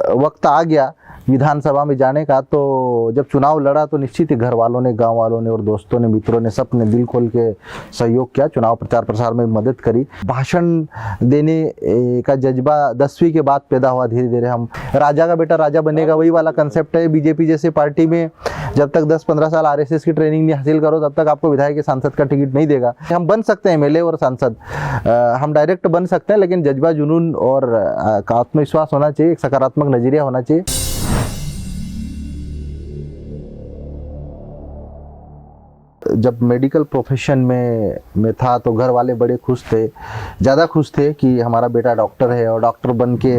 वक्त आ गया विधानसभा में जाने का, तो जब चुनाव लड़ा तो निश्चित ही घर वालों ने, गांव वालों ने और दोस्तों ने, मित्रों ने, सब ने दिल खोल के सहयोग किया, चुनाव प्रचार प्रसार में मदद करी। भाषण देने का जज्बा 10वीं के बाद पैदा हुआ। धीरे धीरे हम राजा का बेटा राजा बनेगा, वही वाला कंसेप्ट है। बीजेपी जैसे पार्टी में जब तक 10-15 साल आरएसएस की ट्रेनिंग नहीं हासिल करो तब तक आपको विधायक के सांसद का टिकट नहीं देगा। हम बन सकते हैं एमएलए और सांसद, हम डायरेक्ट बन सकते हैं, लेकिन जज्बा, जुनून और आत्मविश्वास होना चाहिए, एक सकारात्मक नजरिया होना चाहिए। जब मेडिकल प्रोफेशन में था तो घर वाले बड़े खुश थे, ज़्यादा खुश थे कि हमारा बेटा डॉक्टर है और डॉक्टर बन के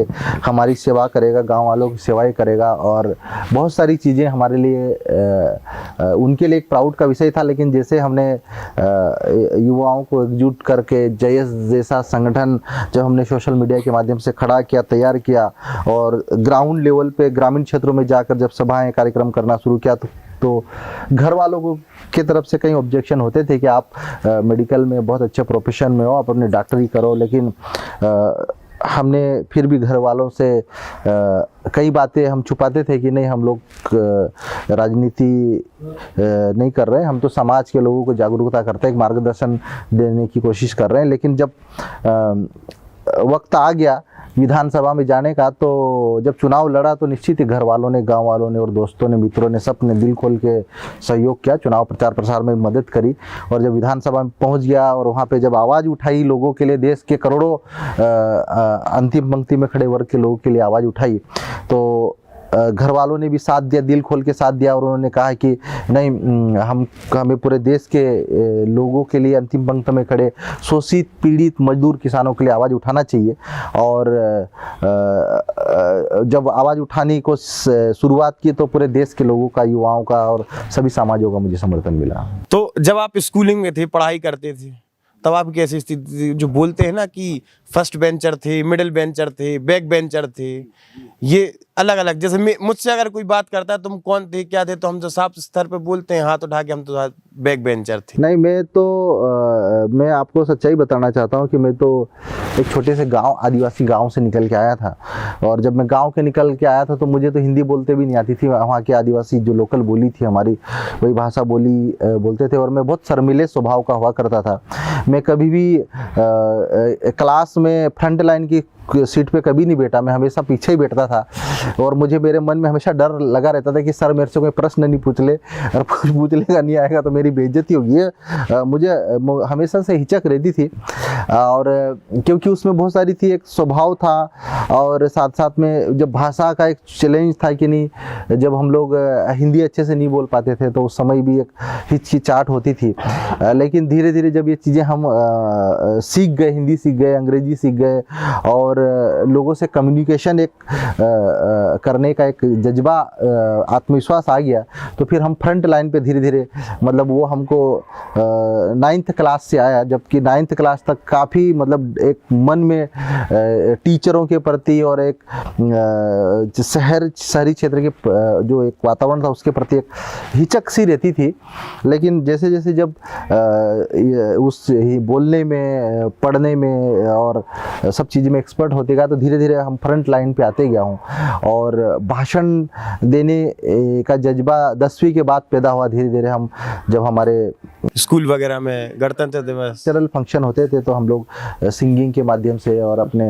हमारी सेवा करेगा, गांव वालों की सेवाएं करेगा और बहुत सारी चीज़ें हमारे लिए उनके लिए एक प्राउड का विषय था। लेकिन जैसे हमने युवाओं को एकजुट करके जयस जैसा संगठन जब हमने सोशल मीडिया के माध्यम से खड़ा किया, तैयार किया और ग्राउंड लेवल पे ग्रामीण क्षेत्रों में जाकर जब सभाएँ कार्यक्रम करना शुरू किया तो घर वालों को की तरफ से कई ऑब्जेक्शन होते थे कि आप मेडिकल में बहुत अच्छे प्रोफेशन में हो, आप अपने डॉक्टरी करो। लेकिन हमने फिर भी घर वालों से कई बातें हम छुपाते थे कि नहीं, हम लोग राजनीति नहीं कर रहे हैं, हम तो समाज के लोगों को जागरूकता करते हैं, एक मार्गदर्शन देने की कोशिश कर रहे हैं। लेकिन जब वक्त आ गया विधानसभा में जाने का, तो जब चुनाव लड़ा तो निश्चित ही घर वालों ने, गांव वालों ने और दोस्तों ने, मित्रों ने, सब ने दिल खोल के सहयोग किया, चुनाव प्रचार प्रसार में मदद करी। और जब विधानसभा में पहुंच गया और वहां पे जब आवाज़ उठाई लोगों के लिए, देश के करोड़ों अंतिम पंक्ति में खड़े वर्ग के लोगों के लिए आवाज़ उठाई, तो घर वालों ने भी साथ दिया, दिल खोल के साथ दिया और उन्होंने कहा कि नहीं, हमें पूरे देश के लोगों के लिए, अंतिम पंक्ति में खड़े शोषित, पीड़ित, मजदूर किसानों के लिए आवाज़ उठाना चाहिए। और जब आवाज़ उठाने को शुरुआत की तो पूरे देश के लोगों का, युवाओं का और सभी समाजों का मुझे समर्थन मिला। तो जब आप स्कूलिंग में थे, पढ़ाई करते थे, तब आप कैसी स्थिति, जो बोलते हैं ना कि फर्स्ट बेंचर थे, मिडिल बेंचर थे, बैक बेंचर थे, ये अलग अलग, जैसे मुझसे अगर कोई बात करता है तुम कौन थे, क्या थे, तो हम तो साफ स्तर पे बोलते हैं हाथ उठा के, हम तो बैक बेंचर थे। नहीं, मैं आपको सच्चाई बताना चाहता हूँ कि मैं तो एक छोटे से गांव, आदिवासी गांव से निकल के आया था। और जब मैं गांव के निकल के आया था तो मुझे तो हिंदी बोलते भी नहीं आती थी। वहाँ के आदिवासी जो लोकल बोली थी हमारी, वही भाषा बोलते थे और मैं बहुत शर्मीले स्वभाव का हुआ करता था। मैं कभी भी क्लास में फ्रंट लाइन की सीट पे कभी नहीं बैठा, मैं हमेशा पीछे ही बैठता था। और मुझे, मेरे मन में हमेशा डर लगा रहता था कि सर मेरे से कोई प्रश्न नहीं पूछ ले, और पूछ लेगा नहीं आएगा तो मेरी बेइज्जती होगी। मुझे हमेशा से हिचक रहती थी, और क्योंकि उसमें बहुत सारी थी, एक स्वभाव था और साथ साथ में जब भाषा का एक चैलेंज था कि नहीं, जब हम लोग हिंदी अच्छे से नहीं बोल पाते थे तो उस समय भी एक हिचकिचाहट होती थी। लेकिन धीरे धीरे जब ये चीज़ें हम सीख गए, हिंदी सीख गए, अंग्रेजी सीख गए और लोगों से कम्युनिकेशन एक करने का एक जज्बा, आत्मविश्वास आ गया, तो फिर हम फ्रंट लाइन पे धीरे धीरे, मतलब वो हमको 9th क्लास से आया, जबकि 9th क्लास तक काफ़ी, मतलब एक मन में टीचरों के प्रति और एक शहरी क्षेत्र के जो एक वातावरण था उसके प्रति एक हिचक सी रहती थी। लेकिन जैसे जैसे जब उस बोलने में, पढ़ने में और सब चीज़ में एक्सपर्ट होते गया तो धीरे धीरे हम फ्रंट लाइन पे आते गया हूँ। और भाषण देने का जज्बा 10वीं के बाद पैदा हुआ। धीरे धीरे हम, जब हमारे स्कूल वगैरह में गणतंत्र दिवस, कल्चरल फंक्शन होते थे तो हम लोग सिंगिंग के माध्यम से और अपने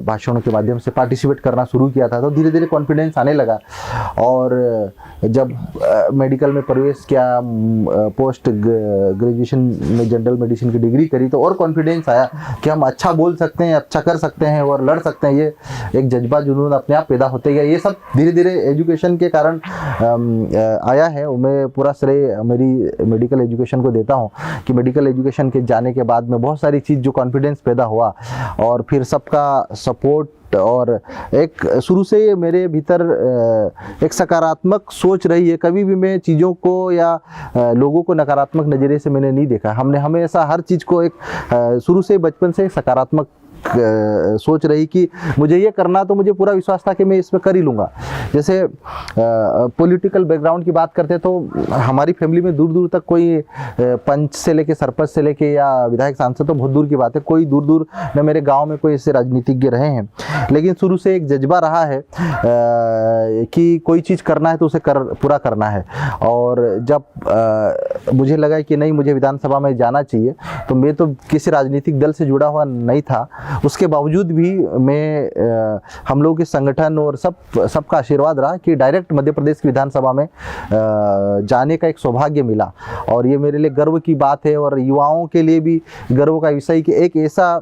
भाषणों के माध्यम से पार्टिसिपेट करना शुरू किया था, तो धीरे धीरे कॉन्फिडेंस आने लगा। और जब मेडिकल में प्रवेश किया, पोस्ट ग्रेजुएशन में जनरल मेडिसिन की डिग्री करी, तो और कॉन्फिडेंस आया कि हम अच्छा बोल सकते हैं, अच्छा कर सकते हैं और लड़ सकते हैं। ये एक जज्बा, जुनून अपने आप पैदा होते गया। ये सब धीरे धीरे एजुकेशन के कारण आया है। मैं पूरा श्रेय मेरी मेडिकल एजुकेशन को देता हूँ कि मेडिकल एजुकेशन के जाने के बाद में बहुत सारी चीज़ जो कॉन्फिडेंस पैदा हुआ, और फिर सबका सपोर्ट, और एक शुरू से ये मेरे भीतर एक सकारात्मक सोच रही है। कभी भी मैं चीज़ों को या लोगों को नकारात्मक नज़रिए से मैंने नहीं देखा। हमने हमेशा हर चीज़ को एक शुरू से, बचपन से सकारात्मक सोच रही कि मुझे ये करना, तो मुझे पूरा विश्वास था कि मैं इसमें कर ही लूँगा। जैसे पॉलिटिकल बैकग्राउंड की बात करते तो हमारी फैमिली में दूर दूर तक कोई पंच से लेके सरपंच से लेके या विधायक सांसद तो बहुत दूर की बात है, कोई दूर दूर न मेरे गांव में कोई ऐसे राजनीतिज्ञ रहे हैं। लेकिन शुरू से एक जज्बा रहा है कि कोई चीज़ करना है तो उसे पूरा करना है। और जब मुझे लगा कि नहीं, मुझे विधानसभा में जाना चाहिए, तो मैं तो किसी राजनीतिक दल से जुड़ा हुआ नहीं था, उसके बावजूद भी मैं हम लोगों के संगठन और सबका आशीर्वाद रहा कि डायरेक्ट मध्य प्रदेश की विधानसभा में जाने का एक सौभाग्य मिला। और ये मेरे लिए गर्व की बात है और युवाओं के लिए भी गर्व का विषय कि एक ऐसा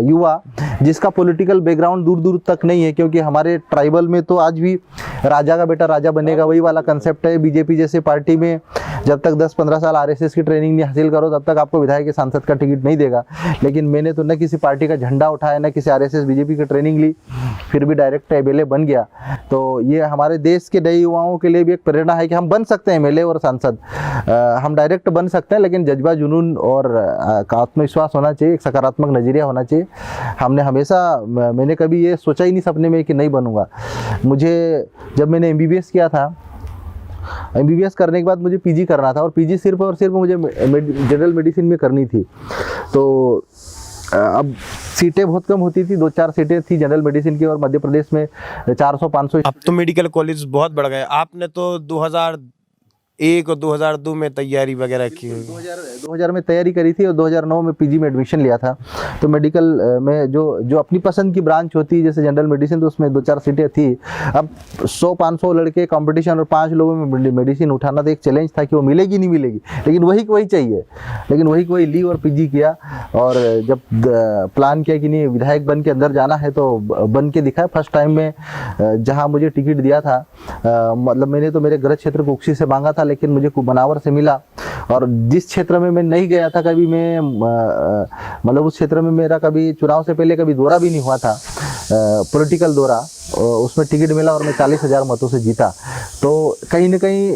युवा जिसका पॉलिटिकल बैकग्राउंड दूर दूर तक नहीं है, क्योंकि हमारे ट्राइबल में तो आज भी राजा का बेटा राजा बनेगा वही वाला कंसेप्ट है। बीजेपी जैसे पार्टी में जब तक 10-15 साल आरएसएस की ट्रेनिंग नहीं हासिल करो तब तक आपको विधायक के सांसद का टिकट नहीं देगा। लेकिन मैंने तो न किसी पार्टी का झंडा उठाया, न किसी आरएसएस बीजेपी की ट्रेनिंग ली, फिर भी डायरेक्ट एमएलए बन गया। तो ये हमारे देश के नए युवाओं के लिए भी एक प्रेरणा है कि हम बन सकते हैं एमएलए और सांसद, हम डायरेक्ट बन सकते हैं, लेकिन जज्बा, जुनून और आत्मविश्वास होना चाहिए, एक सकारात्मक नज़रिया होना चाहिए। हमने हमेशा, मैंने कभी ये सोचा ही नहीं सपने में कि नहीं बनूंगा। मुझे जब मैंने एमबीबीएस किया था, एमबीबीएस करने के बाद मुझे पीजी करना था और पीजी सिर्फ और सिर्फ मुझे जनरल मेडिसिन में करनी थी। तो अब सीटें बहुत कम होती थी, 2-4 सीटें थी जनरल मेडिसिन की और मध्य प्रदेश में 400-500। अब तो मेडिकल कॉलेज बहुत बढ़ गए। आपने तो 2001 और 2002 में तैयारी वगैरह की हुई। 2000 में तैयारी करी थी और 2009 में पीजी में एडमिशन लिया था। तो मेडिकल में जो अपनी पसंद की ब्रांच होती है, जैसे जनरल मेडिसिन, तो उसमें 2-4 सीटें थी। अब 100-500 लड़के कंपटीशन और 5 लोगों में मेडिसिन उठाना तो एक चैलेंज था कि वो मिलेगी नहीं मिलेगी, लेकिन वही चाहिए, लेकिन वही ली और पीजी किया। और जब प्लान किया कि नहीं विधायक बन के अंदर जाना है तो बन के दिखाया। फर्स्ट टाइम में जहाँ मुझे टिकट दिया था, मतलब मैंने तो मेरे गृह क्षेत्र कुक्सी से मांगा था, लेकिन मुझे बनावर से मिला। और जिस क्षेत्र में मैं नहीं गया था कभी, मैं मतलब उस क्षेत्र में मेरा कभी चुनाव से पहले कभी दौरा भी नहीं हुआ था, पॉलिटिकल दौरा, उसमें टिकट मिला और मैं 40,000 मतों से जीता। तो कहीं ना कहीं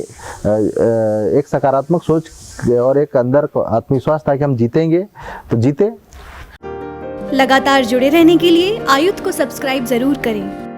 एक सकारात्मक सोच और एक अंदर आत्मविश्वास था कि हम जीतेंगे, तो जीते। लगातार जुड़े रहने के लिए आयुक्त को सब्सक्राइब जरूर करें।